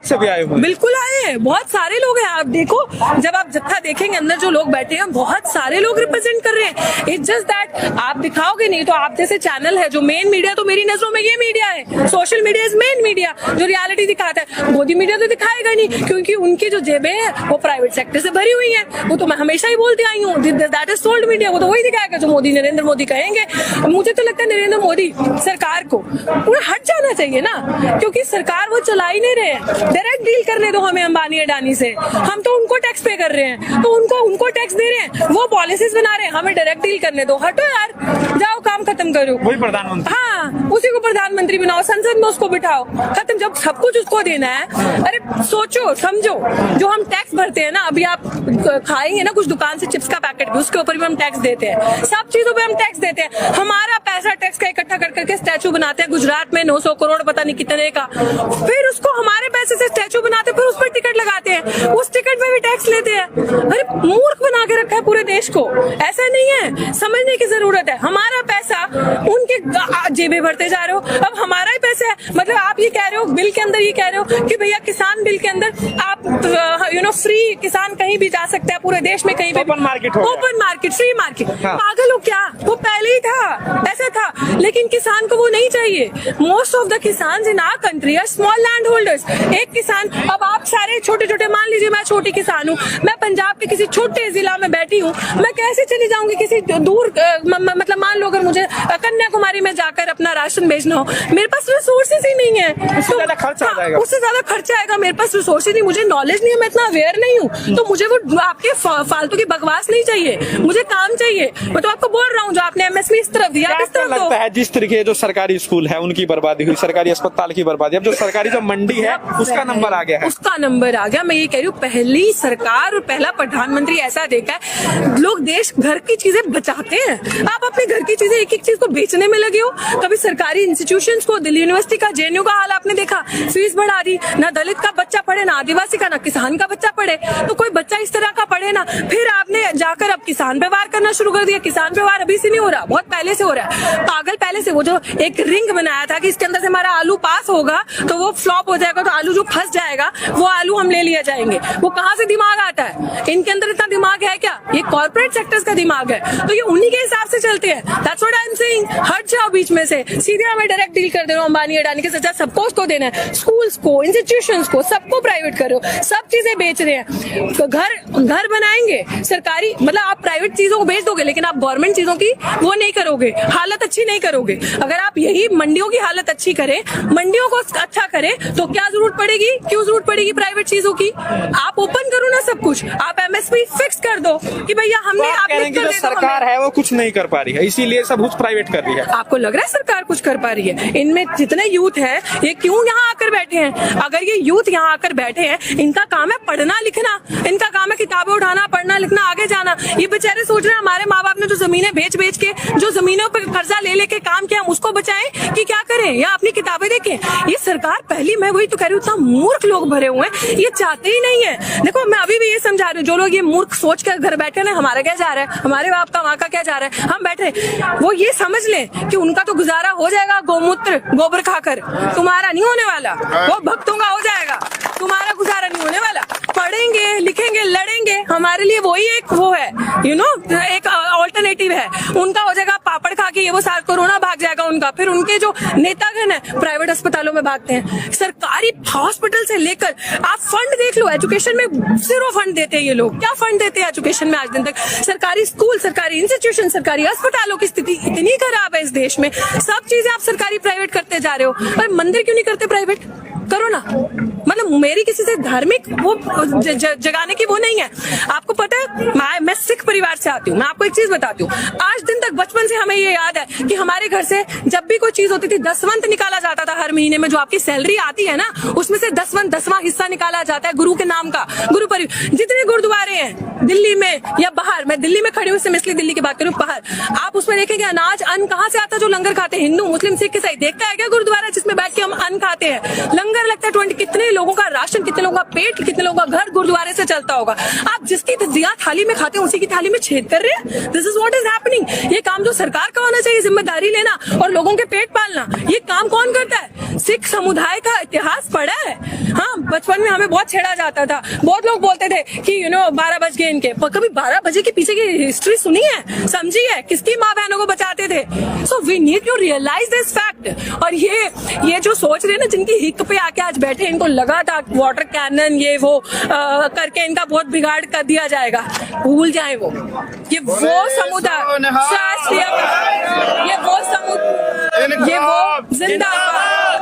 से भी आए हुए? बिल्कुल आए हैं, बहुत सारे लोग हैं। आप देखो, जब आप जत्था देखेंगे अंदर जो लोग बैठे हैं, बहुत सारे लोग रिप्रेजेंट कर रहे हैं। इट्स जस्ट दैट आप दिखाओगे नहीं तो आप जैसे चैनल है जो मेन मीडिया, तो मेरी नजरों में ये मीडिया है, social media is main media जो रियलिटी दिखाता है। मोदी मीडिया तो दिखाएगा नहीं, क्योंकि उनकी जो जेबें हैं वो प्राइवेट सेक्टर से भरी हुई है। वो तो मैं हमेशा ही बोलती आई हूँ, दैट इज सोल्ड मीडिया। वो तो वही दिखाएगा जो मोदी, नरेंद्र मोदी कहेंगे। मुझे तो लगता है नरेंद्र मोदी सरकार को पूरा हट जाना चाहिए ना, क्योंकि सरकार वो चला ही नहीं रहे हैं। डायरेक्ट डील करने दो हमें अंबानी अडानी से, हम तो उनको टैक्स पे कर रहे हैं, तो उनको टैक्स दे रहे हैं, वो पॉलिसीज बना रहे हैं, हमें डायरेक्ट डील करने दो। हटो यार, जाओ काम खत्म करो। वही प्रधानमंत्री, हाँ, उसी को प्रधानमंत्री बनाओ, संसद में उसको बिठाओ, खत्म। जब सब कुछ उसको देना है, अरे सोचो समझो, जो हम टैक्स भरते हैं ना, अभी आप खाएंगे ना कुछ दुकान से चिप्स का पैकेट भी, उसके ऊपर भी हम टैक्स देते हैं, सब चीजों पे हम टैक्स देते हैं। हमारा पैसा टैक्स का इकट्ठा कर करके स्टैचू बनाते हैं गुजरात में 900 करोड़ पता नहीं कितने का, फिर उसको हमारे पैसे से स्टैचू बनाते हैं, फिर उस पर टिकट लगाते हैं, उस टिकट में भी टैक्स लेते हैं। अरे मूर्ख बना के रखा है पूरे देश को। ऐसा नहीं है, समझने की जरूरत है। हमारा पैसा उनके जेबें भरते जा रहे हो, अब हमारा ही पैसा है। मतलब आप ये कह रहे हो, बिल के अंदर ये कह रहे हो कि भैया किसान बिल के अंदर आप फ्री किसान कहीं भी जा सकता है पूरे देश में, कहीं भी ओपन मार्केट, फ्री मार्केट। हाँ। पागल हो क्या? वो पहले ही था, ऐसा था, लेकिन किसान को वो नहीं चाहिए। Most of the kisan in our country are small land holders. एक किसान, अब आप सारे छोटे छोटे, मान लीजिए मैं छोटी किसान हूँ, मैं पंजाब के किसी छोटे जिला में बैठी हूँ, मैं कैसे चली जाऊंगी किसी दूर, मतलब मान लो अगर मुझे कन्याकुमारी में जाकर अपना राशन भेजना हो, मेरे पास रिसोर्सेज ही नहीं है, उससे ज्यादा खर्चा आ जाएगा। उससे ज्यादा खर्चा आएगा। मेरे पास रिसोर्सेज नहीं, मुझे नॉलेज नहीं है, मैं इतना अवेयर नहीं हूँ, तो मुझे वो आपके फालतू की बकवास नहीं चाहिए, मुझे काम चाहिए। मैं तो आपको बोल रहा हूँ, जो आपने एमएसपी इस तरफ दिया, इस तरफ लगता है जिस तरीके जो सरकारी स्कूल है उनकी बर्बादी हुई, सरकारी अस्पताल की बर्बादी, अब जो सरकारी जो मंडी है उसका नंबर आ गया है, उसका नंबर आ गया। मैं ये कह रही हूँ, पहली सरकार और पहला प्रधानमंत्री ऐसा देखा है, लोग देश घर की चीजें बचाते हैं, आप अपने घर की चीजें एक एक चीज को बेचने में लगे हो। कभी सरकारी इंस्टीट्यूशंस को, दिल्ली यूनिवर्सिटी का, जेएनयू का हाल आपने देखा, फीस बढ़ा दी, ना दलित का बच्चा पढ़े, ना आदिवासी का, ना किसान का बच्चा पढ़े, तो कोई बच्चा इस तरह का पढ़े ना। फिर आपने जाकर अब किसान पे वार करना शुरू कर दिया। किसान पे वार अभी से नहीं हो रहा, बहुत पहले से हो रहा है। पागल पहले से, वो जो एक रिंग बनाया था कि इसके अंदर से हमारा आलू पास होगा तो वो फ्लॉप हो जाएगा, तो आलू जो फंस जाएगा वो आलू हम ले लिया जाएंगे। वो कहाँ से दिमाग आता है? इनके अंदर इतना दिमाग है क्या? ये कॉर्पोरेट सेक्टर्स का दिमाग है, तो ये उन्हीं के हिसाब से चलते हैं। That's what I am saying. हट जाओ बीच में से, सीधे हमें डायरेक्ट डील कर दे रहे हो अंबानी अडानी के साथ। सबको उसको देना है, स्कूल्स को, इंस्टीट्यूशंस को, सबको प्राइवेट कर रहे हो, सब चीजें बेच रहे हैं। तो घर बनाएंगे सरकारी, मतलब आप प्राइवेट चीजों को बेच दोगे, लेकिन आप गवर्नमेंट चीजों की वो नहीं करोगे, हालत अच्छी नहीं करोगे। अगर आप यही मंडियों की हालत अच्छी करें, मंडियों को अच्छा करें, तो क्या जरूरत पड़ेगी, क्यों जरूरत पड़ेगी प्राइवेट चीजों की? आप ओपन करो ना सब कुछ, आप एमएसपी फिक्स कर दो कि भैया हमने, तो आप जो सरकार है वो कुछ नहीं कर पा रही है, इसीलिए सब कुछ प्राइवेट कर रही है। आपको लग रहा है सरकार कुछ कर पा रही है? इनमें जितने यूथ है, ये क्यों यहाँ आकर बैठे हैं? अगर ये यूथ यहाँ आकर बैठे हैं, इनका काम है पढ़ना लिखना, इनका काम है किताबें उठाना, पढ़ना लिखना, आगे जाना। ये बेचारे सोच रहे हैं हमारे माँ बाप ने जो जमीनें बेच बेच के, जो जमीनों पर कर्जा ले लेके काम किया, हम उसको बचाएं कि क्या करें, या अपनी किताबें देखें? ये सरकार पहली, मैं वही तो कह रही हूँ, इतना मूर्ख लोग भरे हुए हैं, ये चाहते ही नहीं है। देखो, मैं अभी भी ये समझा रही हूँ, जो लोग ये मूर्ख सोच कर घर बैठे ना, हमारा क्या जा रहा है, हमारे बाप का वहाँ का क्या जा रहा है, हम बैठे, वो ये समझ लें कि उनका तो गुजारा हो जाएगा गोमूत्र गोबर खाकर, तुम्हारा नहीं होने वाला। वो भक्तों का हो जाएगा, तुम्हारा गुजारा नहीं होने वाला। पढ़ेंगे, लिखेंगे, लड़ेंगे, हमारे लिए वही एक वो है, एक ऑल्टरनेटिव है। उनका हो जाएगा पापड़ खा के, ये वो साल कोरोना भाग जाएगा उनका। फिर उनके जो नेतागण है प्राइवेट अस्पतालों में भागते हैं। सरकारी हॉस्पिटल से लेकर आप फंड देख लो, एजुकेशन में 0 फंड देते हैं ये लोग। क्या फंड देते हैं एजुकेशन में आज दिन तक? सरकारी स्कूल, सरकारी इंस्टीट्यूशन, सरकारी अस्पतालों की स्थिति इतनी खराब है इस देश में। सब चीजें आप सरकारी प्राइवेट करते जा रहे हो, पर मंदिर क्यों नहीं करते प्राइवेट? करो ना। मतलब मेरी किसी से धार्मिक वो जगाने की वो नहीं है। आपको पता है, मैं सिख परिवार से आती हूँ। मैं आपको एक चीज बताती हूँ, आज दिन तक बचपन से हमें ये याद है कि हमारे घर से जब भी कोई चीज होती थी, दसवंत निकाला जाता था। हर महीने में जो आपकी सैलरी आती है ना, उसमें से 10वां हिस्सा निकाला जाता है गुरु के नाम का। गुरु परिवार, जितने गुरुद्वारे हैं दिल्ली में या बाहर, मैं दिल्ली में खड़ी हूँ इसलिए मैं इसलिए दिल्ली की बात करूँ, बाहर आप उसमें देखेंगे अनाज अन्न कहाँ से आता है जो लंगर खाते हैं। हिंदू मुस्लिम सिख ईसाई देखता है क्या गुरुद्वारा जिसमें बैठ के हम अन्न खाते हैं? लंगर लगता है 20, कितने लोगों का राशन, कितने लोगों का पेट, कितने लोगों का घर गुरुद्वारे से चलता होगा। आप जिसकी दिया थाली में खाते हैं उसी की थाली में छेद कर रहे हैं। This is what is happening. ये काम जो सरकार का होना चाहिए, जिम्मेदारी लेना और लोगों के पेट पालना, ये काम कौन करता है? सिख समुदाय का इतिहास पढ़ा है? हाँ, बचपन में हमें बहुत छेड़ा जाता था, बहुत लोग बोलते थे कि 12 बज गए इनके, पर कभी 12 बजे के पीछे की हिस्ट्री सुनी है, समझी है, किसकी माँ बहनों को बचाते थे? So we need to realise this fact. और ये जो सोच रहे हैं ना, जिनकी हिक पे आके आज बैठे, इनको लगा था वाटर कैनन ये वो करके इनका बहुत बिगाड़ कर दिया जाएगा, भूल जाए वो। ये वो समुदाय,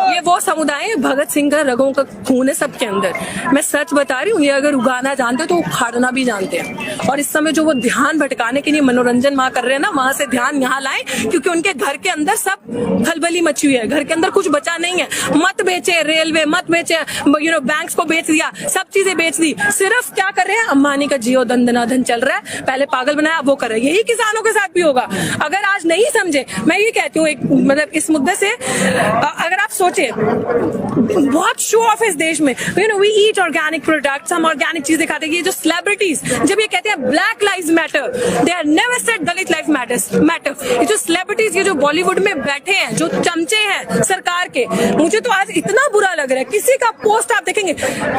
ये वो समुदाय, भगत सिंह का रगों का खून है सबके अंदर। मैं सच बता रही हूँ, ये अगर उगाना जानते तो उखाड़ना भी जानते हैं। और इस समय जो वो ध्यान भटकाने के लिए मनोरंजन वहां कर रहे हैं ना, वहां से ध्यान यहाँ लाएं, क्योंकि उनके घर के अंदर सब खलबली मची हुई है, घर के अंदर कुछ बचा नहीं है। मत बेचे रेलवे, मत बेचे बैंक्स को बेच दिया, सब चीजें बेच दी। सिर्फ क्या कर रहे हैं, अंबानी का जियो दंदनादन चल रहा है, पहले पागल बनाया वो कर रहे हैं। यही किसानों के साथ भी होगा अगर आज नहीं समझे। मैं ये कहती हूँ, एक मतलब इस मुद्दे से अगर आप सोचे, बहुत शो ऑफ इस देश में, वी ईट ऑर्गेनिक प्रोडक्ट्स, हम ऑर्गेनिक चीजें खाते हैं। ये जो सेलिब्रिटीज जब ये कहते हैं black lives matter, they are never said Dalit life matter. ये जो सेलिब्रिटीज, ये जो बॉलीवुड में बैठे हैं, जो चमचे हैं सरकार के, मुझे तो आज इतना बुरा लग रहा है। किसी का पोस्ट आप देखेंगे,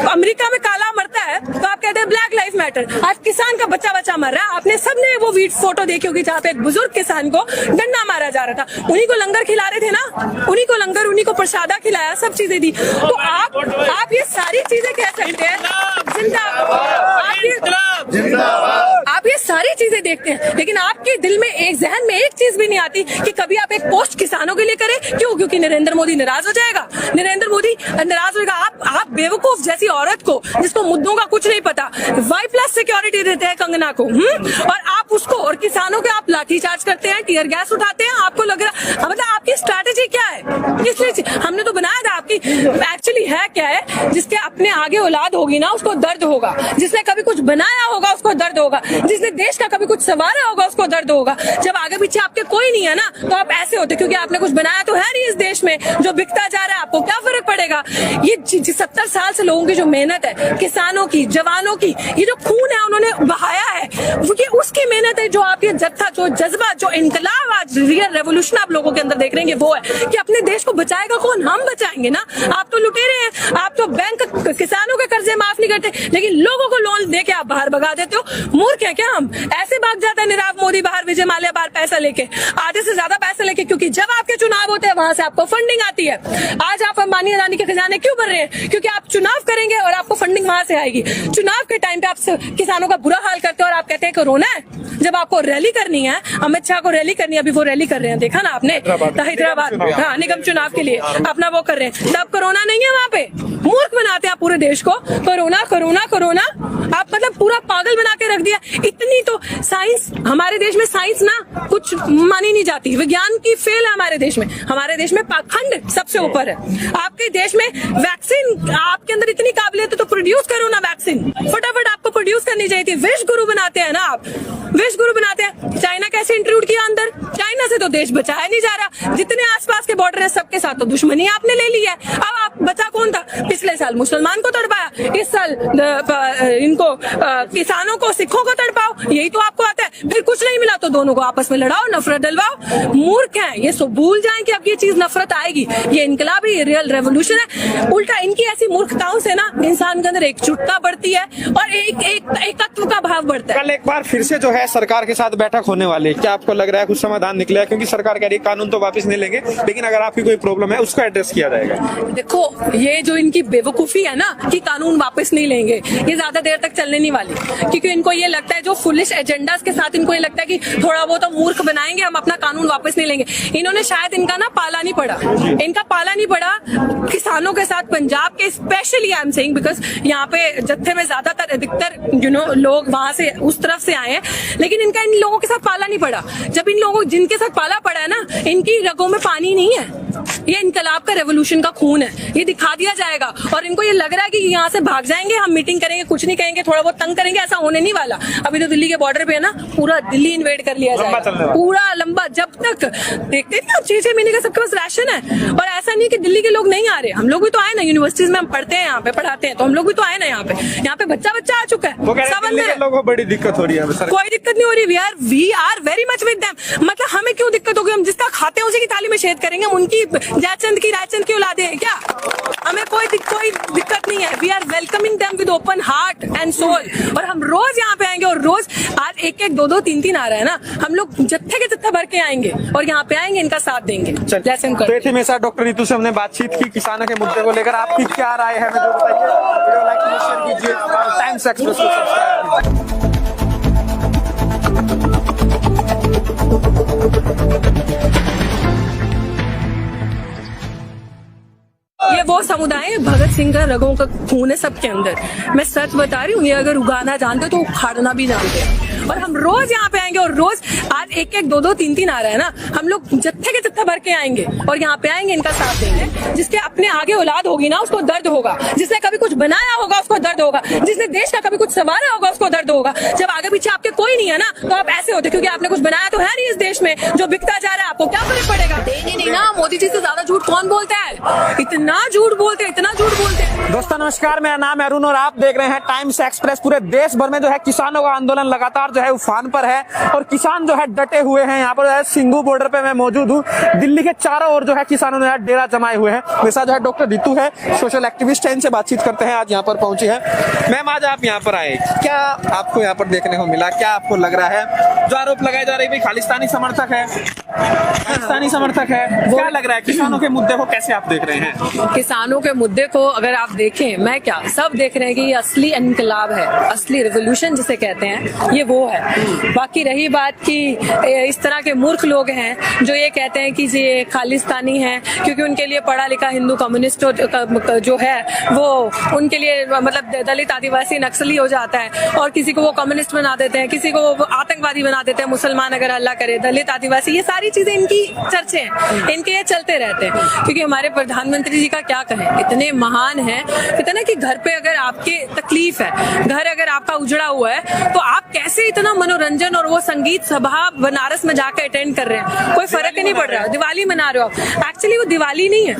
अमेरिका में काला मरता है तो आप कहते हैं ब्लैक लाइफ मैटर। आज किसान का बच्चा मर रहा है, आपने सबने वो फोटो देखी होगी जहाँ पे एक बुजुर्ग किसान को डंडा मारा जा रहा था, उन्हीं को लंगर खिला रहे थे ना, उन्हीं को लंगर, उन्हीं को प्रसादा खिलाया, सब चीजें दी। तो आप ये सारी चीजें कह सकते हैं, आप ये सारी चीजें देखते हैं, लेकिन आपके दिल में एक जहन में एक चीज भी नहीं आती कि कभी आप एक पोस्ट किसानों के लिए करें। क्यों? क्योंकि नरेंद्र मोदी नाराज हो जाएगा, नरेंद्र मोदी नाराज होगा। आप बेवकूफ जैसी औरत को, जिसको मुद्दों का कुछ नहीं पता, Y+ सिक्योरिटी देते हैं कंगना को, और आप उसको और किसानों के आप लाठीचार्ज करते हैं, टीयर गैस उठाते हैं। आपको लग रहा, मतलब आपकी स्ट्रैटेजी क्या है? इसलिए हमने तो बनाया था, आपकी एक्चुअली है क्या है, जिसके अपने आगे औलाद होगी ना, उसको दर्द होगा। जिसने कभी कुछ बनाया होगा उसको दर्द होगा, जिसने देश का कभी कुछ संवारा होगा उसको दर्द होगा। जब आगे पीछे आपके कोई नहीं है ना, तो आप ऐसे होते, क्योंकि आपने कुछ बनाया तो है नहीं इस देश में जो बिकता जा रहा है, आपको क्या फर्क पड़ेगा? ये 70 साल से लोगों की जो मेहनत है, किसानों की, जवानों की, ये जो खून है उन्होंने बहाया है, ये उसकी मेहनत है। जो आप ये जत्था, जो जज्बा, जो इनकलाब, आज रियल रेवोल्यूशन आप लोगों के अंदर देख रहे हैं, वो है कि अपने देश को बचाएगा कौन? हम बचाएंगे ना। आप तो लुटेरे हैं, आप तो बैंक किसानों के कर्जे माफ नहीं करते, लेकिन लोगों को लोन देके आप बाहर भगा देते हो। मूर्ख है क्या हम? ऐसे भाग जाता है नीरव मोदी बाहर, विजय माल्या बाहर पैसा लेके, आधे से ज्यादा पैसा लेके, क्योंकि जब आपके चुनाव होते हैं वहां से आपको फंडिंग आती है। आज आप अंबानी अदानी के खजाने क्यों भर रहे हैं? क्योंकि आप चुनाव करेंगे और आपको फंडिंग वहां से आएगी। चुनाव के टाइम पे आप किसानों का बुरा हाल करते हो और आप कहते हैं कोरोना है। जब आपको रैली करनी है, अमित शाह को रैली करनी है, अभी वो रैली कर रहे हैं, देखा ना आपने, हैदराबाद, हाँ, निगम चुनाव के लिए अपना वो कर रहे हैं, तब कोरोना नहीं है वहाँ पे। मूर्ख बनाते हैं आप पूरे देश को, कोरोना कोरोना कोरोना, आप मतलब पूरा पागल बना के रख दिया। इतनी तो साइंस, हमारे देश में साइंस ना कुछ मानी नहीं जाती, विज्ञान की फेल है हमारे देश में। हमारे देश में पाखंड सबसे ऊपर है। आपके देश में वैक्सीन, आपके अंदर इतनी काबिलियत है तो प्रोड्यूस करो ना वैक्सीन, फटाफट आपको प्रोड्यूस करनी चाहिए थी। विश्व गुरु बनाते हैं ना आप, विश्व गुरु बनाते हैं। चाइना कैसे इंक्लूड किया अंदर? चाइना से तो देश बचाया नहीं जा रहा। जितने आसपास के बॉर्डर है सबके साथ तो दुश्मनी आपने ले ली है। अब आप बचा कौन था? पिछले साल मुसलमान को तड़पाया, इस साल इनको किसानों को, सिखों को तड़पाओ, यही तो आपको आता है। फिर कुछ नहीं मिला तो दोनों को आपस में लड़ाओ, नफरत डलवाओ। मूर्ख हैं ये, सब भूल जाएं कि अब ये चीज नफरत आएगी। ये इनकलाब है, ये रियल रेवोल्यूशन है। उल्टा इनकी ऐसी मूर्खताओं से ना इंसान के अंदर एकजुटता बढ़ती है और एकत्व का भाव बढ़ता है। कल एक बार फिर से जो है सरकार के साथ बैठक होने वाली है, क्या आपको लग रहा है कुछ समाधान निकलेगा? क्योंकि सरकार कह रही है कानून तो वापस नहीं लेंगे, लेकिन अगर आपकी कोई प्रॉब्लम है उसको एड्रेस किया जाएगा। देखो, ये जो इनकी बेवकूफी है ना कि कानून वापस नहीं लेंगे, ये ज्यादा देर तक चलने नहीं वाली, क्योंकि इनको ये लगता है, जो फुलिश एजेंडास के साथ इनको ये लगता है कि थोड़ा बहुत तो मूर्ख बनाएंगे, हम अपना कानून वापस नहीं लेंगे। इन्होंने शायद इनका ना पाला नहीं पड़ा, इनका पाला नहीं पड़ा किसानों के साथ, पंजाब के specially I am saying, because यहाँ पे जत्थे में ज्यादातर अधिकतर लोग वहां से उस तरफ से आए हैं, लेकिन इनका इन लोगों के साथ पाला नहीं पड़ा। जब इन लोगों जिनके साथ पाला पड़ा है ना, इनकी रगों में पानी नहीं है, ये इनकलाब का रेवोल्यूशन का खून है, ये दिखा दिया जाएगा। और इनको ये लग रहा है कि यहाँ से भाग जाएंगे, हम मीटिंग करेंगे, कुछ नहीं कहेंगे, थोड़ा बहुत तंग करेंगे, ऐसा होने नहीं वाला। अभी तो दिल्ली के बॉर्डर पे है ना, पूरा दिल्ली इन्वेड कर लिया जाएगा, पूरा लंबा। जब तक देखते हैं ना 6-6 महीने का सबके पास राशन है। और ऐसा नहीं कि दिल्ली के लोग नहीं आ रहे, हम लोग भी तो आए ना, यूनिवर्सिटीज में हम पढ़ते हैं, यहाँ पे पढ़ाते हैं, तो हम लोग भी तो आए ना यहाँ पे बच्चा आ चुका है। सब अंदर लोगों को बड़ी दिक्कत हो रही है, कोई दिक्कत नहीं हो रही। We are very much with them. मतलब हमें क्यों दिक्कत होगी? हम जिसका खाते हैं उसी की थाली में छेद करेंगे। हम उनकी जयचंद की औलादे हैं क्या? हमें कोई दिक्कत नहीं है। We are welcoming them with open heart and soul. और हम रोज यहाँ पे आएंगे, और रोज आज 1-1, 2-2, 3-3 आ रहा है ना, हम लोग जत्थे के जत्था भर के आएंगे और यहाँ पे आएंगे, इनका साथ देंगे। जैसे हमेशा डॉक्टर नीतू से हमने बातचीत की किसानों के मुद्दे को लेकर। आपकी क्या राय है हमें जो बताइए। वीडियो लाइक शेयर कीजिए, टाइम्स एक्सप्रेस को सब्सक्राइब कीजिए। ये वो समुदाय है, भगत सिंह का रगों का खून है सबके अंदर। मैं सच बता रही हूँ, ये अगर उगाना जानते तो उखाड़ना भी जानते हैं। और हम रोज यहाँ पे आएंगे, और रोज आज 1-1, 2-2, 3-3 आ रहा है ना, हम लोग जत्थे के जत्था भर के आएंगे और यहाँ पे आएंगे, इनका साथ देंगे। जिसके अपने आगे औलाद होगी ना, उसको दर्द होगा। जिसने कभी कुछ बनाया होगा उसको दर्द होगा। जिसने देश का कभी कुछ संवारा होगा उसको दर्द होगा। जब आगे पीछे आपके कोई नहीं है ना, तो आप ऐसे होते, क्योंकि आपने कुछ बनाया तो है नहीं इस देश में जो बिकता जा रहा है। आपको क्या फर्क पड़ेगा? देंगे नहीं ना। मोदी जी से ज्यादा झूठ कौन बोलता है? इतना झूठ बोलते हैं। दोस्तों नमस्कार, मेरा नाम है अरुण और आप देख रहे हैं टाइम्स एक्सप्रेस। पूरे देश भर में जो है किसानों का आंदोलन लगातार जो है उफान पर है, और किसान जो है डटे हुए हैं। यहाँ पर जो है सिंघू बॉर्डर पे मैं मौजूद हूँ। दिल्ली के चारों ओर जो है किसानों ने डेरा जमाए हुए हैं। मेरे साथ जो है डॉक्टर नीतू है, सोशल एक्टिविस्ट है, इनसे बातचीत करते हैं। आज यहाँ पर पहुंची है मैम। आज आप यहाँ पर आए, क्या आपको यहाँ पर देखने को मिला? क्या आपको लग रहा है? जो आरोप लगाए जा रहे हैं खालिस्तानी समर्थक है, क्या लग रहा है? किसानों के मुद्दे को कैसे आप देख रहे हैं? किसानों के मुद्दे को अगर आप देखें, मैं क्या सब देख रहे हैं कि ये असली इनकलाब है, असली रिवोल्यूशन जिसे कहते हैं, ये वो है। बाकी रही बात कि इस तरह के मूर्ख लोग हैं जो ये कहते हैं कि ये खालिस्तानी है, क्योंकि उनके लिए पढ़ा लिखा हिंदू कम्युनिस्ट जो है वो उनके लिए मतलब दलित आदिवासी नक्सली हो जाता है, और किसी को वो कम्युनिस्ट बना देते हैं, किसी को वो आतंकवादी बना देते हैं। मुसलमान अगर हल्ला करे, दलित आदिवासी, ये सारी चीजें इनकी चर्चे हैं, इनके ये चलते रहते हैं। क्योंकि हमारे प्रधानमंत्री जी का क्या कहें, इतने महान है, कहते ना कि घर पे अगर आपके तकलीफ है, घर अगर आपका उजड़ा हुआ है, तो आप कैसे इतना मनोरंजन और वो संगीत सभा बनारस में जाकर अटेंड कर रहे हैं? कोई फर्क ही नहीं पड़ रहा। दिवाली मना रहे हो आप, एक्चुअली वो दिवाली नहीं है,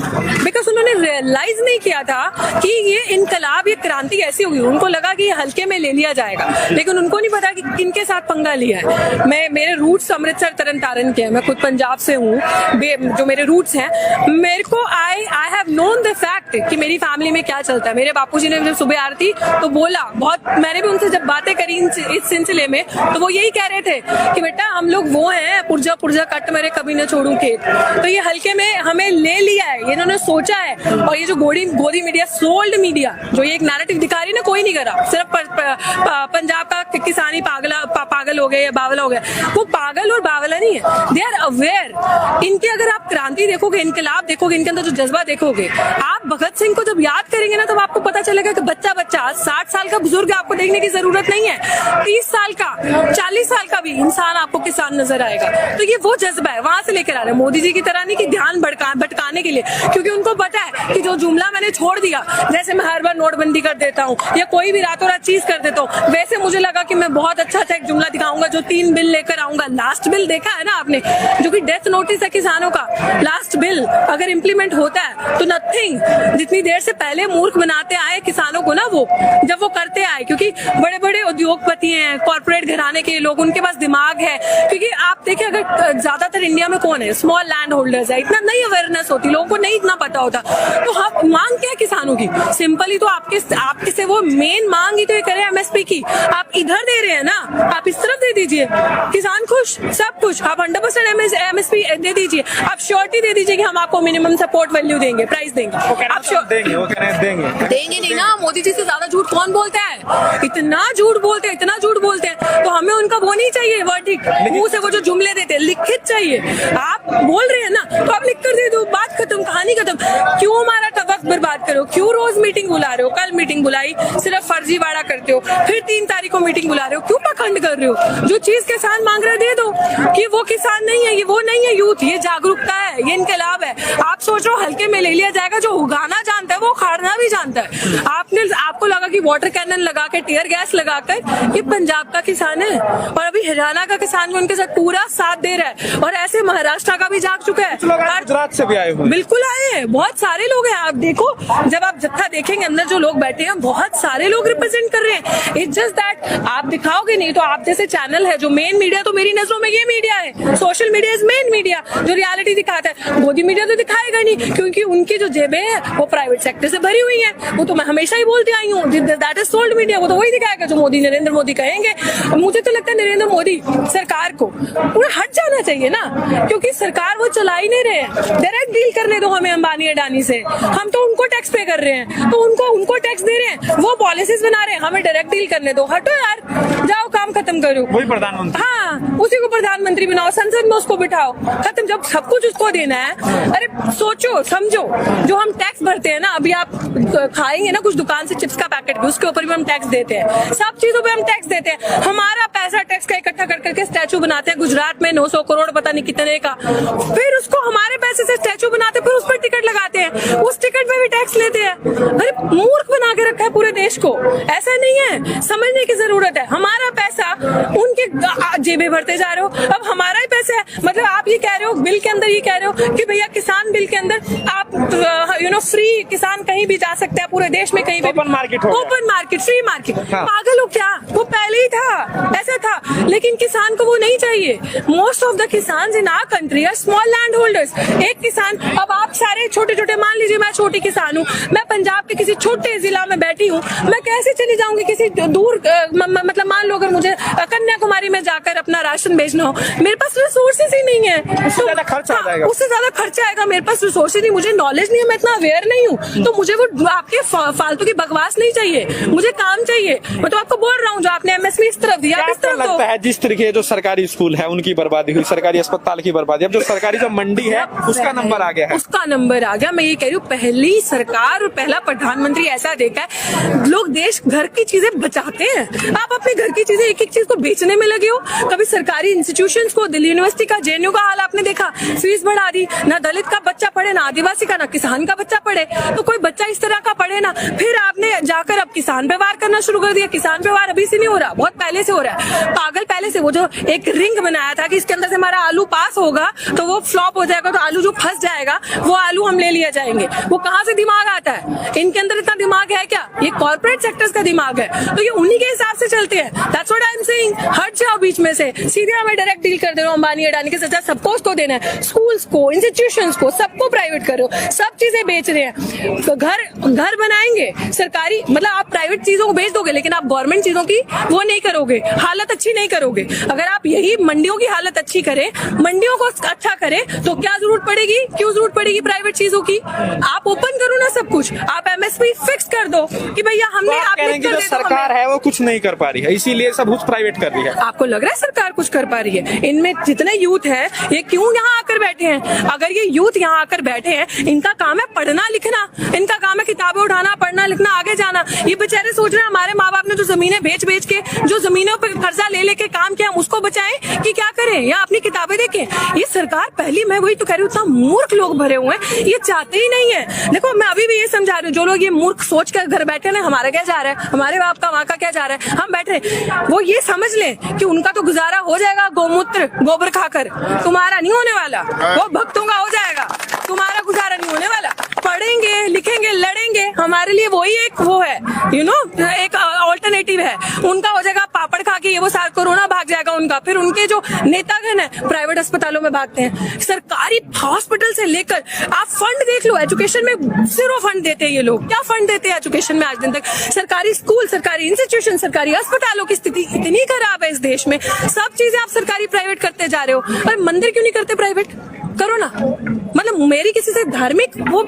बिकॉज उन्होंने रियलाइज नहीं किया था कि ये इनकलाब, ये क्रांति ऐसी होगी। उनको लगा कि ये हल्के में ले लिया जाएगा, लेकिन उनको नहीं पता कि किनके साथ पंगा लिया है। मेरे रूट्स अमृतसर तरन तारण के हैं, मैं खुद पंजाब से हूँ। जो मेरे रूट्स हैं, मेरे को I have known the fact कि मेरी फैमिली में क्या चलता है। मेरे बापूजी ने जब सुबह आरती तो बोला, बहुत मैंने भी उनसे जब बातें करी इस सिलसिले में, तो वो यही कह रहे थे कि बेटा हम लोग वो हैं, पुर्जा पुर्जा कट मेरे कभी न छोड़ू खेत। तो ये हल्के में हमें ले लिया है, ये इन्होंने सोचा है। और ये जो गोदी मीडिया, सोल्ड मीडिया, जो ये एक नैरेटिव दिखा रही है ना, कोई नहीं करा। सिर्फ पंजाब का किसानी पागल हो गए या बावला हो गया, वो पागल और बावला नहीं है, दे आर अवेयर। इनकी अगर आप क्रांति देखोगे, इनकलाब देखोगे, इनके अंदर जो जज्बा देखोगे, आप भगत सिंह को जब याद करेंगे ना, तब आपको पता चलेगा कि बच्चा 60 साल का बुजुर्ग आपको देखने की जरूरत नहीं है, 30 साल का, 40 साल का भी इंसान आपको किसान नजर आएगा। तो ये वो जज्बा है, वहां से लेकर आ रहे हैं। मोदी जी की तरह नहीं कि ध्यान भटकाने के लिए, क्योंकि उनको पता है कि जो जुमला मैंने छोड़ दिया, जैसे मैं हर बार नोटबंदी कर देता हूँ या कोई भी रातों रात चीज कर देता हूँ, वैसे मुझे लगा कि मैं बहुत अच्छा एक जुमला दिखाऊंगा, जो 3 बिल लेकर आऊंगा। लास्ट बिल देखा है ना आपने, जो कि डेथ नोटिस है किसानों का, लास्ट बिल अगर इम्प्लीमेंट होता है तो नथिंग। जितनी देर से पहले मूर्ख बनाते आए किसानों को ना, वो जब वो करते आए, क्योंकि बड़े बड़े उद्योगपति हैं, कॉर्पोरेट घराने के लोग, उनके पास दिमाग है। क्योंकि आप देखिए, अगर ज्यादातर इंडिया में कौन है, स्मॉल लैंड होल्डर्स है, इतना नहीं अवेयरनेस होती, लोगों को नहीं इतना पता होता। तो हम मांग क्या है किसानों की? सिंपली तो आपके से वो मेन मांग ही तो ये करे एमएसपी की। आप इधर दे रहे हैं ना, आप इस तरफ दे दीजिए, किसान खुश, सब कुछ। आप 100% एमएसपी दे दीजिए, आप श्योरिटी दे दीजिए कि हम आपको मिनिमम सपोर्ट वैल्यू देंगे, प्राइस देंगे। आप देंगे, वो कह रहे हैं देंगे नहीं ना। मोदी जी से ज्यादा झूठ झूठ कौन बोलता है? इतना झूठ बोलते हैं, इतना झूठ बोलते हैं। तो हमें उनका वो नहीं चाहिए वर्डिक्ट, मुंह से वो जो जुमले देते हैं लिखित चाहिए। आप बोल रहे हैं ना तो आप लिख कर दे दो, बात खत्म, कहानी खत्म। क्यों हमारा वक्त बर्बाद करो? क्यों रोज मीटिंग बुला रहे हो? कल मीटिंग बुलाई, सिर्फ फर्जीवाड़ा करते हो। फिर 3 तारीख को मीटिंग बुला रहे हो, क्यों पखंड कर रहे हो? जो चीज किसान मांग रहे दे दो, कि वो किसान नहीं है, ये वो नहीं है यूथ, ये जागरूकता है, ये इनकलाब है। आप सोच रहे हो हल्के में ले लिया जाएगा? जो उगाना जानता है वो उखाड़ना भी जानता है। आपको लगा कि वाटर कैनन लगा के, टीयर गैस लगाकर ये पंजाब का किसान है, और अभी हरियाणा का किसान भी उनके साथ पूरा साथ दे रहा है, और ऐसे महाराष्ट्र का भी जाग चुका है। गुजरात से भी आए हुए, बिल्कुल आए हैं, बहुत सारे लोग हैं। आप देखो, जब आप जत्था देखेंगे अंदर जो लोग बैठे हैं, बहुत सारे लोग रिप्रेजेंट कर रहे हैं। इट्स जस्ट दैट आप दिखाओगे नहीं। तो आप जैसे चैनल है जो मेन मीडिया, तो मेरी नजरों में ये मीडिया है, social media is main media, जो रियलिटी दिखाता है। मोदी मीडिया तो दिखाएगा नहीं, क्योंकि उनकी जो जेबें हैं वो प्राइवेट सेक्टर से भरी हुई है। वो तो मैं हमेशा ही बोलती आई हूँ, दैट इज सोल्ड मीडिया। वो तो वही दिखाएगा जो मोदी, नरेंद्र मोदी कहेंगे। मुझे तो लगता है नरेंद्र मोदी सरकार को पूरा हट जाना चाहिए ना, क्योंकि सरकार वो चला ही नहीं रहे हैं। डायरेक्ट डील करने दो हमें अंबानी अडानी से, हम तो उनको टैक्स पे कर रहे हैं, तो उनको टैक्स दे रहे हैं, वो पॉलिसीज बना रहे हैं, हमें डायरेक्ट डील करने दो। हटो यार, जाओ काम खत्म करो। वही प्रधानमंत्री, हाँ, उसी को प्रधानमंत्री बनाओ, संसद में उसको बिठाओ, खत्म। जब सब कुछ उसको देना है, अरे सोचो समझो, जो हम टैक्स भरते हैं ना, अभी आप खाएंगे ना कुछ दुकान से चिप्स का पैकेट भी, उसके ऊपर भी हम टैक्स देते हैं, सब चीजों पे हम टैक्स देते हैं। हमारा पैसा टैक्स का इकट्ठा कर करके स्टैचू बनाते हैं गुजरात में 900 करोड़ पता नहीं कितने का, फिर उसको हमारे पैसे से स्टैचू बनाते, फिर उस पर टिकट लगाते हैं, उस टिकट पे भी टैक्स लेते हैं। अरे मूर्ख बना के रखा है पूरे देश को। ऐसा नहीं है, समझने की जरूरत है। हमारा पैसा उनके जेबें भरते जा रहे हो, अब हमारा ही पैसा है। मतलब आप ये कह रहे हो, बिल के अंदर ये कह रहे हो कि भैया किसान बिल के अंदर आप फ्री किसान कहीं भी जा सकते हैं पूरे देश में, कहीं भी open market, open market, free market. हाँ। पागल हो क्या? वो पहले ही था, ऐसा था, लेकिन किसान को वो नहीं चाहिए। Most of the kisan in our country are small land holders. एक किसान, अब आप सारे छोटे छोटे, मान लीजिए मैं छोटी किसान हूँ, मैं पंजाब के किसी छोटे जिला में बैठी हूँ, मैं कैसे चली जाऊंगी किसी दूर, मतलब मान लो अगर मुझे कन्याकुमारी में जाकर अपना राशन भेजना हो, मेरे पास रिसोर्सेज ही नहीं है, उससे ज्यादा खर्च आ जाएगा, उससे ज्यादा खर्चा आएगा। मेरे पास रिसोर्सेज नहीं, मुझे नॉलेज नहीं है, मैं इतना अवेयर नहीं हूँ, तो मुझे वो आपके फालतू की बकवास नहीं चाहिए, मुझे काम चाहिए। मैं तो आपको बोल रहा हूँ, जो आपने एमएसपी इस तरफ दिया, इस तरफ लगता है जिस तरीके जो सरकारी स्कूल है उनकी बर्बादी हुई, सरकारी अस्पताल की बर्बादी, अब जो सरकारी जो मंडी है उसका नंबर आ गया है, उसका नंबर आ गया। मैं ये कह रही हूँ, पहली सरकार और पहला प्रधानमंत्री ऐसा देखा है, लोग देश घर की चीजें बचाते हैं। आप अपने घर की चीजें एक एक चीज को बेचने में लगे हो। कभी सरकारी इंस्टीट्यूशंस को, दिल्ली यूनिवर्सिटी का, जेएनयू का हाल आपने देखा, फीस बढ़ा दी, ना दलित का बच्चा पढ़े, ना आदिवासी का, ना किसान का बच्चा पढ़े, तो कोई बच्चा इस तरह का पढ़े ना। फिर आपने जाकर अब किसान पे वार करना शुरू कर दिया। किसान पे वार अभी से नहीं हो रहा, बहुत पहले से हो रहा है। पागल पहले से, वो जो एक रिंग बनाया था कि इसके अंदर से हमारा आलू पास होगा तो वो फ्लॉप हो जाएगा, तो आलू जो फंस जाएगा वो आलू हम ले लिया जाएंगे। वो कहाँ से दिमाग आता है? इनके अंदर इतना दिमाग है क्या? ये कॉर्पोरेट सेक्टर्स का दिमाग है, तो ये उन्हीं के हिसाब से चलते हैं। That's what I am saying. हट जाओ बीच में से, सीधे हमें डायरेक्ट डील कर दे रहे हो अंबानी अडानी के साथ। सबको उसको देना है, स्कूल्स को, इंस्टीट्यूशंस को, सबको प्राइवेट कर रहे हो, सब चीजें बेच रहे हैं। तो घर बनाएंगे सरकारी, मतलब आप प्राइवेट चीजों को बेच दोगे, लेकिन आप गवर्नमेंट चीजों की वो नहीं करोगे, हालत अच्छी नहीं करोगे। अगर आप यही मंडियों की हालत अच्छी करें, मंडियों को अच्छा करें, तो क्या जरूरत पड़ेगी, क्यों जरूरत पड़ेगी प्राइवेट चीजों की? आप ओपन करो ना सब कुछ, आप एमएसपी फिक्स कर दो कि भैया हमने, आप जो सरकार है वो कुछ नहीं कर पा रही है, इसीलिए सब कुछ प्राइवेट कर रही है। आपको लग रहा है सरकार कुछ कर पा रही है? इनमें जितने यूथ है, ये क्यों यहाँ आकर बैठे हैं? अगर ये यूथ यहाँ आकर बैठे हैं, इनका काम है पढ़ना लिखना, इनका काम है किताबें उठाना, पढ़ना लिखना, आगे जाना। ये बेचारे सोच रहे हैं हमारे माँ बाप ने जो जमीनें बेच बेच के, जो जमीनों पर कर्जा ले लेके काम किया, हम उसको बचाएं कि क्या करें, या अपनी किताबें देखें? ये सरकार पहली, मैं वही तो कह रही हूँ, इतना मूर्ख लोग भरे हुए हैं, ये चाहते ही नहीं है। देखो, मैं अभी भी ये समझा रही हूँ, जो लोग ये मूर्ख सोच कर घर बैठे ना, हमारा क्या जा रहा है, हमारे बाप का वहाँ का क्या जा रहा है, हम बैठ रहे, वो ये समझ लें कि उनका तो गुजारा हो जाएगा गोमूत्र गोबर खाकर, तुम्हारा नहीं होने वाला। वो भक्तों का हो जाएगा, तुम्हारा गुजारा नहीं होने वाला। पढ़ेंगे, लिखेंगे, लड़ेंगे, हमारे लिए वही एक वो है, एक ऑल्टरनेटिव नेगेटिव है, उनका हो जाएगा पापड़ खा के ये वो सारा कोरोना भाग जाएगा उनका। फिर उनके जो नेतागण है प्राइवेट अस्पतालों में भागते हैं। सरकारी हॉस्पिटल से लेकर आप फंड देख लो, एजुकेशन में 0 फंड देते हैं ये लोग। क्या फंड देते हैं एजुकेशन में आज दिन तक? सरकारी स्कूल, सरकारी इंस्टीट्यूशन, सरकारी अस्पतालों की स्थिति इतनी खराब है इस देश में। सब चीजें आप सरकारी प्राइवेट करते जा रहे हो। और मंदिर क्यों नहीं करते प्राइवेट? करो ना। मतलब मेरी किसी से धार्मिक वो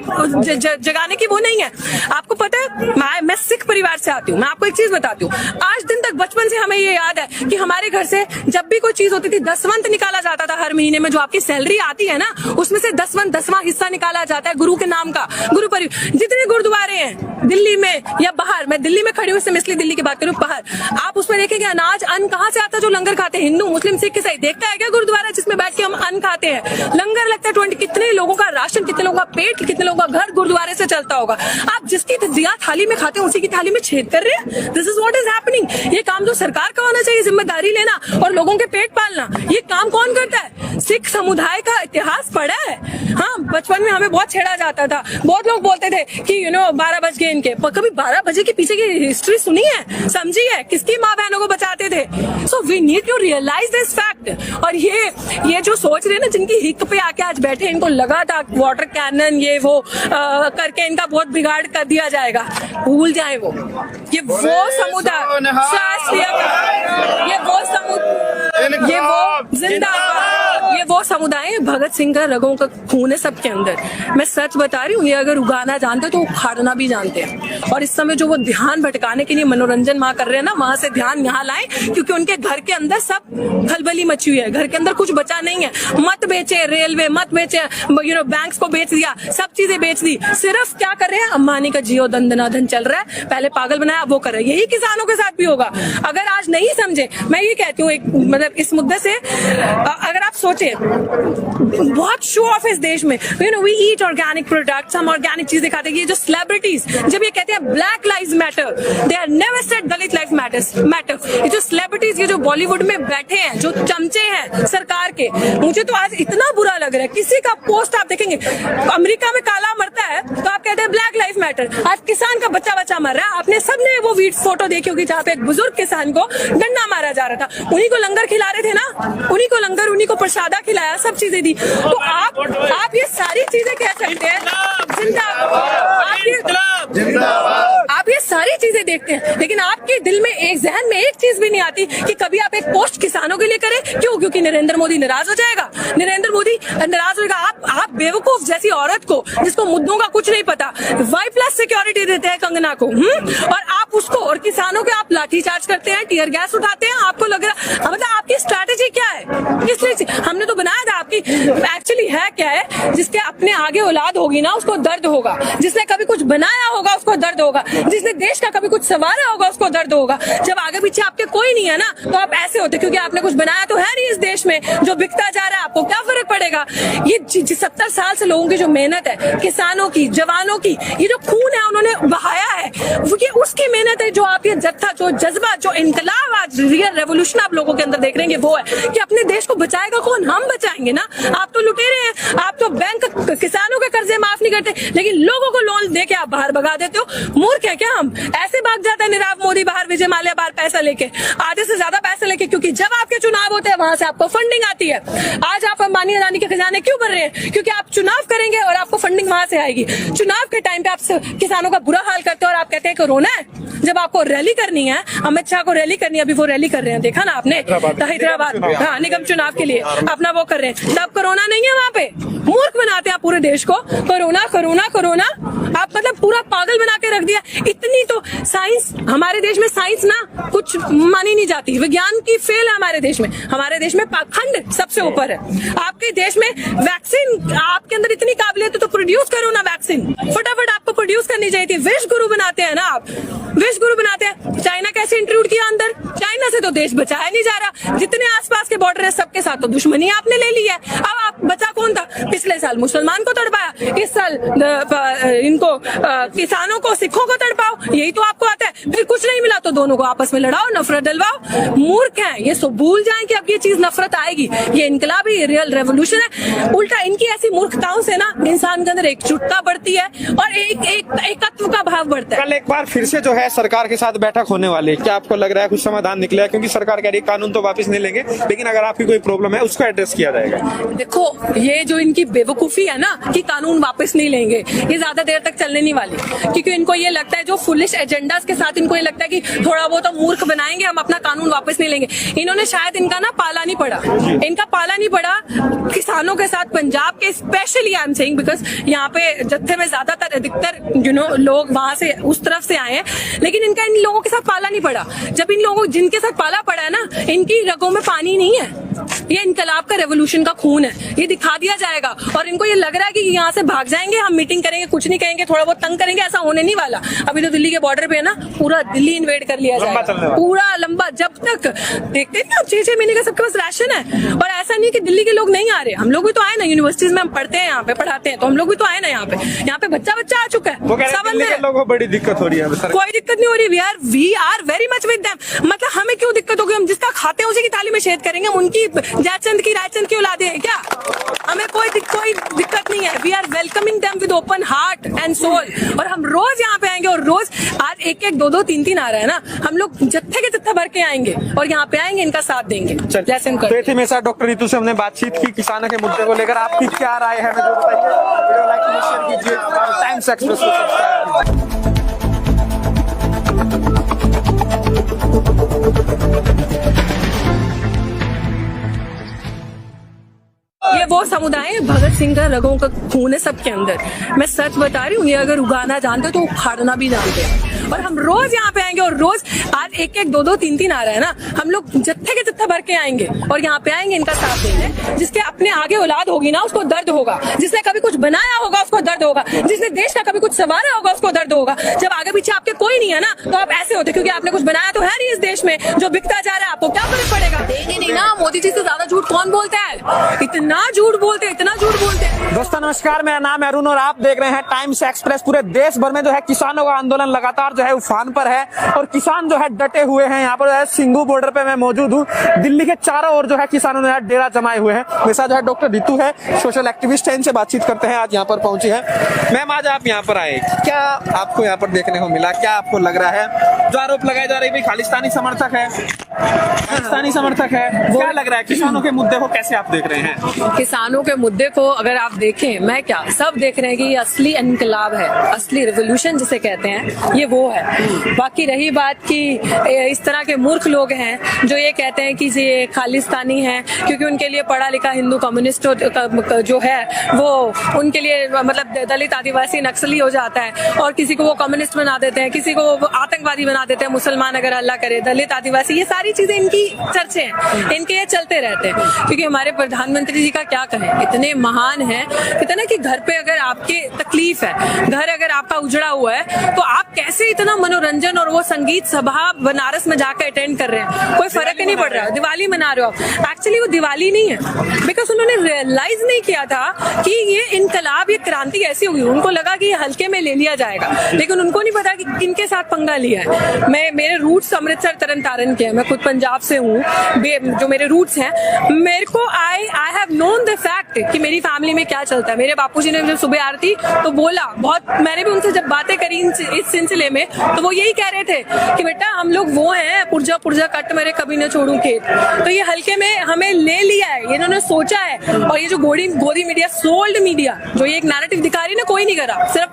जगाने की वो नहीं है। आपको पता है मैं सिख परिवार से आती हूँ। मैं आपको एक चीज बताती हूँ, आज दिन तक बचपन से हमें ये याद है कि हमारे घर से जब भी कोई चीज होती थी दसवंत निकाला जाता था। हर महीने में जो आपकी सैलरी आती है ना, उसमें से दसवंत 10वां हिस्सा निकाला जाता है गुरु के नाम का। गुरु परिवार जितने गुरुद्वारे हैं दिल्ली में या बाहर, मैं दिल्ली में खड़ी हूँ इसलिए इसलिए दिल्ली की बात करूँ, बाहर आप उसमें देखेंगे अनाज अन्न कहाँ से आता है जो लंगर खाते हैं। हिंदू मुस्लिम सिख ईसाई देखता है क्या गुरुद्वारा जिसमें बैठ के हम अन्न खाते हैं? लंगर लगता है 20। कितने लोगों का राशन, कितने लोगों का पेट, कितने लोगों का घर गुरुद्वारे से चलता होगा। आप जिसकी दिया थाली में खाते हैं उसी की थाली में छेद कर रहे हैं। This is what is happening. ये काम जो सरकार का होना चाहिए, जिम्मेदारी लेना और लोगों के पेट पालना, ये काम कौन करता है? सिख समुदाय का इतिहास पढ़ा है? हाँ, बचपन में हमें बहुत छेड़ा जाता था। बहुत लोग बोलते थे कि 12 बज गए इनके, पर कभी 12 बजे के पीछे की हिस्ट्री सुनी है, समझी है? किसकी माँ बहनों को बचाते थे? So we need to realise this fact. और ये जो सोच रहे हैं ना, जिनकी हिक पे आके आज बैठे, इनको लगा था वाटर कैनन ये वो करके इनका बहुत बिगाड़ कर दिया जाएगा, भूल जाए वो। ये वो समुदाय, ये वो जिंदाबाद, ये वो समुदाय, भगत सिंह का रगों का खून है सबके अंदर। मैं सच बता रही हूँ, ये अगर उगाना जानते तो उखाड़ना भी जानते हैं। और इस समय जो वो ध्यान भटकाने के लिए मनोरंजन वहां कर रहे हैं ना, वहां से ध्यान यहाँ लाएं, क्योंकि उनके घर के अंदर सब खलबली मची हुई है। घर के अंदर कुछ बचा नहीं है। मत बेचे रेलवे, मत बेचे बैंक्स को बेच दिया, सब चीजें बेच दी। सिर्फ क्या कर रहे हैं? अंबानी का जियो दंदनाधन चल रहा है, पहले पागल बनाया वो कर रहे हैं। यही किसानों के साथ भी होगा अगर आज नहीं समझे। मैं ये कहती हूँ, एक मतलब इस मुद्दे से अगर आप सोचे, बहुत शो ऑफ इस देश में, वी ईट ऑर्गेनिक प्रोडक्ट्स, हम ऑर्गेनिक चीजें खाते हैं। ये जो सेलिब्रिटीज जब ये कहते हैं black lives matter, they are never said Dalit life matter. ये जो सेलिब्रिटीज, ये जो बॉलीवुड में बैठे हैं, जो चमचे हैं सरकार के, मुझे तो आज इतना बुरा लग रहा है। किसी का पोस्ट आप देखेंगे, अमेरिका में काला मरता है तो आप कहते हैं ब्लैक लाइफ मैटर। आज किसान का बच्चा मर रहा है। आपने सबने वो फोटो देखी होगी जहाँ पे एक बुजुर्ग किसान को डंडा मारा जा रहा था। उन्हीं को लंगर खिला रहे थे ना, उन्हीं को लंगर, उन्हीं को प्रसादा खिलाया, सब चीजें दी। तो आप ये सारी चीजें कह सकते हैं आप ये सारी चीजें देखते हैं, लेकिन आपके दिल में एक जहन में एक चीज भी नहीं आती कि कभी आप एक पोस्ट किसानों के लिए करें। क्यों? क्योंकि नरेंद्र मोदी नाराज हो जाएगा। नरेंद्र मोदी नाराज होगा। आप बेवकूफ जैसी औरत को, जिसको मुद्दों का कुछ नहीं पता, Y+ सिक्योरिटी देते हैं कंगना को, और आप उसको और किसानों के आप लाठीचार्ज करते हैं, टीयर गैस उठाते हैं। आपको लग रहा मतलब आपकी स्ट्रैटेजी क्या है? किस लिए हमने तो बनाया था? आपकी एक्चुअली है क्या है? जिसके अपने आगे औलाद होगी ना, उसको दर्द होगा। जिसने कभी कुछ बनाया होगा उसको दर्द होगा। जिसने देश का कभी कुछ संवारा होगा उसको दर्द होगा। जब आगे पीछे आपके कोई नहीं है ना, तो आप ऐसे होते, क्योंकि आपने कुछ बनाया तो है नहीं इस देश में जो बिकता जा रहा है। आपको क्या फर्क पड़ेगा? ये 70 साल से लोगों की जो मेहनत है, किसानों की, जवानों की, ये जो खून है उन्होंने बहाया है, ये उसकी मेहनत है। जो आप ये जत्था, जो जज्बा, जो इनकलाब, आज रियल रेवोल्यूशन आप लोगों के अंदर देख रहे हैं, वो है कि अपने देश को बचाएगा कौन? हम बचाएंगे ना। आप तो लुटेरे हैं। आप तो बैंक किसानों के कर्जे माफ नहीं करते, लेकिन लोगों को लोन दे के आप बाहर भगा देते हो। मूर्ख है क्या हम? ऐसे भाग जाता है नीरव मोदी बाहर, विजय माल्या बाहर पैसा लेके, आधे से ज्यादा पैसा लेके, क्योंकि जब आपके चुनाव होते हैं वहां से आपको फंडिंग आती है। आज आप अंबानी अदानी के खजाने क्यों भर रहे हैं? क्योंकि आप चुनाव करेंगे और आपको फंडिंग वहां से आएगी। चुनाव के टाइम पे आप किसानों का बुरा हाल करते हो और आप कहते हैं कोरोना है। जब आपको रैली करनी है, अमित शाह को रैली करनी है, अभी वो रैली कर रहे हैं, देखा ना आपने, हैदराबाद, हाँ, निगम चुनाव के लिए अपना वो कर रहे हैं। तब कोरोना नहीं है वहां पे। मूर्ख बनाते हैं आप पूरे देश को। कोरोना कोरोना कोरोना, आप मतलब पूरा पागल बना के रख दिया। इतनी तो साइंस, हमारे देश में साइंस ना कुछ मानी नहीं जाती। विज्ञान की फेल है हमारे देश में। हमारे देश में पाखंड सबसे ऊपर है। आपके देश में वैक्सीन, आपके अंदर इतनी काबिलियत है तो प्रोड्यूस करो ना वैक्सीन, फटाफट आपको प्रोड्यूस करनी चाहिए थी। विश्व गुरु बनाते हैं ना आप, विश्व गुरु बनाते हैं। चाइना कैसे इंट्रूड किया अंदर? चाइना से तो देश बचाया नहीं जा रहा। जितने आसपास के बॉर्डर है सबके साथ तो दुश्मनी आपने ले ली है। अब आप बचा कौन था? पिछले साल मुसलमान को तड़पाया, इस साल इनको किसानों को, सिखों को तड़पाओ, यही तो आपको आता है। फिर कुछ नहीं मिला तो दोनों को आपस में लड़ाओ, नफरत डलवाओ। मूर्ख हैं ये, सब भूल जाएं कि अब ये चीज नफरत आएगी। ये इनकलाब ही रियल रेवोल्यूशन है। उल्टा इनकी ऐसी मूर्खताओं से ना इंसान के अंदर एकजुटता बढ़ती है और एकत्व का भाव बढ़ता है। कल एक बार फिर से जो है सरकार के साथ बैठक होने वाली है, क्या आपको लग रहा है कुछ समाधान निकलेगा? क्योंकि सरकार कह रही है कानून तो वापस नहीं लेंगे, लेकिन अगर आपकी कोई प्रॉब्लम है उसको एड्रेस किया जाएगा। देखो, ये जो इनकी बेवकूफी है ना कि कानून वापस नहीं लेंगे, ये ज्यादा देर तक चलने नहीं वाली, क्योंकि इनको ये लगता है, जो फुलिश एजेंडास के साथ इनको ये लगता है कि थोड़ा बहुत तो मूर्ख बनाएंगे, हम अपना कानून वापस नहीं लेंगे। इन्होंने शायद इनका ना पाला नहीं पड़ा, इनका पाला नहीं पड़ा किसानों के साथ, पंजाब के specially I am saying, because यहाँ पे जत्थे में ज्यादातर अधिकतर लोग वहां से उस तरफ से आए हैं, लेकिन इनका इन लोगों के साथ पाला नहीं पड़ा। जब इन लोगों जिनके साथ पाला पड़ा है ना, इनकी रगों में पानी नहीं है, ये इनकलाब का रेवोल्यूशन का खून है, ये दिखा दिया जाएगा। और इनको ये लग रहा है कि यहाँ से भाग जाएंगे, हम मीटिंग करेंगे, कुछ नहीं कहेंगे, थोड़ा बहुत तंग करेंगे, ऐसा होने नहीं वाला। अभी तो दिल्ली के बॉर्डर पे है ना, पूरा दिल्ली इन्वेड कर लिया जाएगा, पूरा लंबा, जब तक देखते हैं ना 6-6 महीने का सबके पास राशन है। और ऐसा नहीं कि दिल्ली के लोग नहीं आ रहे, हम लोग भी तो आए ना, यूनिवर्सिटीज में हम पढ़ते हैं, यहाँ पे पढ़ाते हैं, तो हम लोग भी तो आए ना यहाँ पे बच्चा आ चुका है। सब अंदर लोगों को बड़ी दिक्कत हो रही है, कोई दिक्कत नहीं हो रही। We are very much with them. मतलब हमें क्यों दिक्कत होगी? हम जिसका खाते हैं उसी की थाली में छेद करेंगे। हम उनकी जयचंद की रायचंद की औलादे हैं क्या? हमें कोई दिक्कत नहीं है। We are welcoming them with open heart and soul. और हम रोज यहाँ पे आएंगे, और रोज आज 1-1, 2-2, 3-3 आ रहा है ना, हम लोग जत्थे के जत्था भर के आएंगे और यहाँ पे आएंगे, इनका साथ देंगे जैसे हम करते हैं। तो मेरे साथ डॉक्टर रितु से हमने बातचीत की किसानों के मुद्दे को लेकर। आपकी क्या राय है मुझे बताइए। वीडियो लाइक शेयर कीजिए, टाइम्स एक्सप्रेस को सब्सक्राइब कीजिए। ये वो समुदाय है, भगत सिंह का रगों का खून है सबके अंदर। मैं सच बता रही हूँ, ये अगर उगाना जानते तो उखाड़ना भी जानते हैं। और हम रोज यहाँ पे आएंगे, और रोज आज 1-1, 2-2, 3-3 आ रहा है ना, हम लोग जत्थे के जत्था भर के आएंगे और यहाँ पे आएंगे, इनका साथ देंगे। जिसके अपने आगे औलाद होगी ना, उसको दर्द होगा। जिसने कभी कुछ बनाया होगा उसको दर्द होगा। जिसने देश का कभी कुछ संवारा होगा उसको दर्द होगा। जब आगे पीछे आपके कोई नहीं है ना, तो आप ऐसे होते, क्योंकि आपने कुछ बनाया तो है नहीं इस देश में, जो बिकता जा रहा है, आपको क्या फर्क पड़ेगा? देंगे नहीं ना। मोदी जी से ज्यादा झूठ कौन बोलता है? इतना झूठ बोलते हैं। दोस्तों नमस्कार, मेरा नाम है अरुण और आप देख रहे हैं टाइम्स एक्सप्रेस। पूरे देश भर में जो है किसानों का आंदोलन लगातार जो है उफान पर है और किसान जो है डटे हुए हैं। यहाँ पर जो है सिंघू बॉर्डर पे मैं मौजूद हूँ। दिल्ली के चारों ओर जो है किसानों ने डेरा जमाए हुए हैं। मेरे साथ जो है डॉक्टर रितु है, सोशल एक्टिविस्ट है, इनसे बातचीत करते हैं। आज यहाँ पर पहुंची है मैम। आज आप यहाँ पर आए, क्या आपको यहाँ पर देखने को मिला? क्या आपको लग रहा है? जो आरोप लगाए जा रहे हैं खालिस्तानी समर्थक है, क्या लग रहा है? किसानों के मुद्दे को कैसे आप देख रहे हैं? किसानों के मुद्दे को अगर आप देखें, मैं क्या सब देख रहे हैं कि ये असली इनकलाब है, असली रिवोल्यूशन जिसे कहते हैं, ये वो है। बाकी रही बात कि इस तरह के मूर्ख लोग हैं जो ये कहते हैं कि ये खालिस्तानी है, क्योंकि उनके लिए पढ़ा लिखा हिंदू कम्युनिस्ट जो है वो उनके लिए मतलब दलित आदिवासी नक्सली हो जाता है, और किसी को वो कम्युनिस्ट बना देते हैं, किसी को वो आतंकवादी बना देते हैं, मुसलमान अगर अल्लाह करे, दलित आदिवासी, ये सारी चीजें इनकी चर्चे हैं, इनके ये चलते रहते हैं। क्योंकि हमारे प्रधानमंत्री जी का क्या कहें, इतने महान है, इतना कि घर पे अगर आपके तकलीफ है, घर अगर आपका उजड़ा हुआ है, तो आप कैसे इतना मनोरंजन और वो संगीत सभा बनारस में जाकर अटेंड कर रहे हैं? कोई फर्क ही नहीं पड़ रहा। दिवाली मना रहे हो, एक्चुअली वो दिवाली नहीं है, बिकॉज उन्होंने रियलाइज नहीं किया था कि ये इनकलाब, ये क्रांति ऐसी होगी। उनको लगा कि ये हल्के में ले लिया जाएगा, लेकिन उनको नहीं पता कि किनके साथ पंगा लिया है। मेरे रूट्स अमृतसर तरन तारण के हैं, मैं खुद पंजाब से हूँ, जो मेरे रूट्स हैं। मेरे को I have known the fact कि मेरी फैमिली में क्या चलता है। मेरे बापूजी ने जब सुबह आरती तो बोला, बहुत मैंने भी उनसे जब बातें करी इस सिलसिले में, तो वो यही कह रहे थे कि बेटा हम लोग वो हैं, पुर्जा पुर्जा कट मेरे कभी न छोड़ू खेत। तो ये हल्के में हमें ले लिया है, ये इन्होंने सोचा है। और ये जो गोदी मीडिया, सोल्ड मीडिया, जो ये एक नैरेटिव दिखा रही है ना, कोई नहीं करा, सिर्फ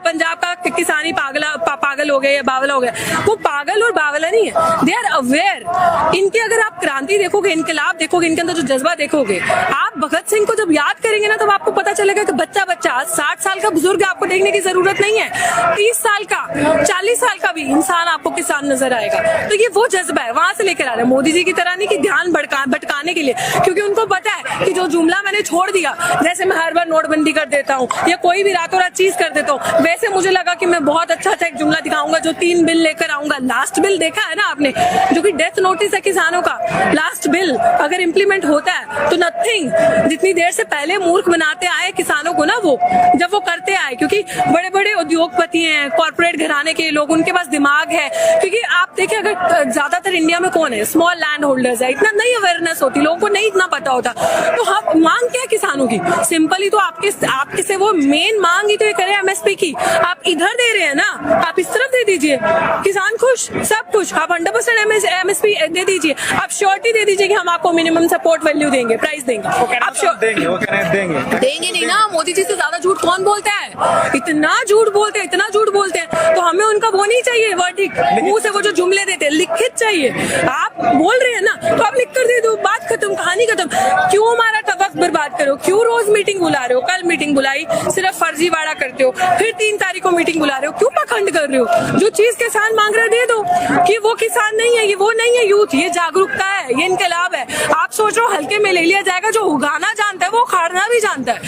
पंजाब का किसानी पागल हो गए या बावला हो गया। वो पागल और बावला नहीं है, दे आर अवेयर। इनकी अगर आप क्रांति देखोगे, इनकलाब देखोगे, इनके अंदर जो जज्बा देखोगे, आप भगत सिंह को जब याद करेंगे ना, तब आपको पता चलेगा कि बच्चा 60 साल का बुजुर्ग आपको देखने की जरूरत नहीं है, 30 साल का, 40 साल का भी इंसान आपको किसान नजर आएगा। तो ये वो जज्बा है, वहां से लेकर आ रहे हैं। मोदी जी की तरह नहीं कि ध्यान भटकाने के लिए, क्योंकि उनको पता है कि जो जुमला मैंने छोड़ दिया, जैसे मैं हर बार नोटबंदी कर देता हूँ या कोई भी रातों रात चीज कर देता हूँ, वैसे मुझे लगा कि मैं बहुत अच्छा एक जुमला दिखाऊंगा, जो 3 बिल लेकर आऊंगा। लास्ट बिल देखा है ना आपने, जो कि डेथ नोटिस है किसानों का। पास्ट बिल अगर इम्प्लीमेंट होता है तो नथिंग, जितनी देर से पहले मूर्ख बनाते आए किसानों को ना, वो जब वो करते आए, क्योंकि बड़े बड़े उद्योगपति हैं, कॉर्पोरेट घराने के लोग, उनके पास दिमाग है। क्योंकि आप देखिए, अगर ज्यादातर इंडिया में कौन है, स्मॉल लैंड होल्डर्स है, इतना नहीं अवेयरनेस होती, लोगों को नहीं इतना पता होता। तो हम मांग क्या है किसानों की, सिंपली तो आपके से वो मेन मांग ही तो ये करे एमएसपी की। आप इधर दे रहे हैं ना, आप इस तरफ दे दीजिए, किसान खुश, सब कुछ। आप 100% एमएसपी दे दीजिए, आप श्योरिटी दे दीजिए कि हम आपको मिनिमम सपोर्ट वैल्यू देंगे, प्राइस देंगे। आप देंगे नहीं ना। मोदी जी से ज्यादा झूठ कौन बोलता है, इतना झूठ बोलते हैं, इतना झूठ बोलते हैं। तो हमें उनका वो नहीं चाहिए वर्डिक्ट, मुंह से वो जो जुमले देते हैं, लिखित चाहिए। आप बोल रहे हैं ना, तो आप लिख कर दे दो, बात खत्म, कहानी खत्म। क्यों हमारा वक्त बर्बाद करो, क्यों रोज मीटिंग बुला रहे हो, कल मीटिंग बुलाई, सिर्फ फर्जीवाड़ा करते हो, फिर 3 तारीख को मीटिंग बुला रहे हो, क्यों पखंड कर रहे हो। जो चीज किसान मांग रहे दे दो, कि वो किसान नहीं है, ये वो नहीं है यूथ, ये जागरूकता है, ये इनकलाब है। आप सोच रहे हो हल्के में ले लिया जाएगा, जो उगाना जानता है वो उखाड़ना भी जानता है।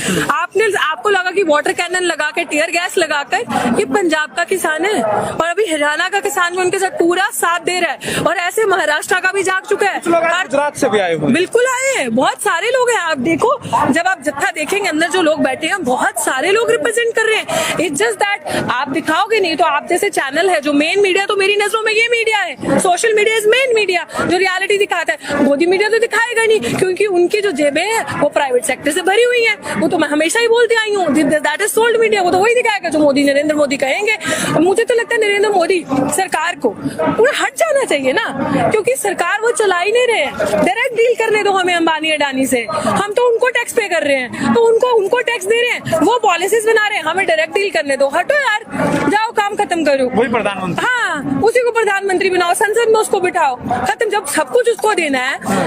आपको लगा कि वाटर कैनन लगा के, टीयर गैस लगाकर, ये पंजाब का किसान है और अभी हरियाणा का किसान भी उनके साथ पूरा साथ दे रहा है, और ऐसे महाराष्ट्र का भी जाग चुका है, गुजरात से भी आए हुए, बिल्कुल आए हैं, बहुत सारे लोग हैं। आप देखो, जब आप जत्था देखेंगे, अंदर जो लोग बैठे हैं, बहुत सारे लोग रिप्रेजेंट कर रहे हैं। इट्स जस्ट दैट आप दिखाओगे नहीं, तो आप जैसे चैनल है जो मेन मीडिया, तो मेरी नजरों में ये मीडिया है, social media is main media, जो रियलिटी दिखाता है। मोदी मीडिया तो दिखाएगा नहीं, क्योंकि उनकी जो जेबें हैं वो प्राइवेट सेक्टर से भरी हुई है। वो तो मैं हमेशा ही बोलती आई हूँ, दैट इज सोल्ड मीडिया। वो तो वही दिखाएगा जो मोदी, नरेंद्र मोदी कहेंगे। मुझे तो लगता है नरेंद्र मोदी सरकार को पूरा हट जाना चाहिए ना, क्योंकि सरकार वो चला ही नहीं रहे हैं। डायरेक्ट डील करने दो हमें अंबानी अडानी से, हम तो उनको टैक्स पे कर रहे हैं, तो उनको टैक्स दे रहे हैं, वो पॉलिसीज बना रहे हैं, हमें डायरेक्ट डील करने दो। हटो यार, जाओ काम खत्म करो। वही प्रधानमंत्री, हाँ, उसी को प्रधानमंत्री बनाओ, संसद में उसको बिठाओ, खत्म। जब सब कुछ उसको देना है,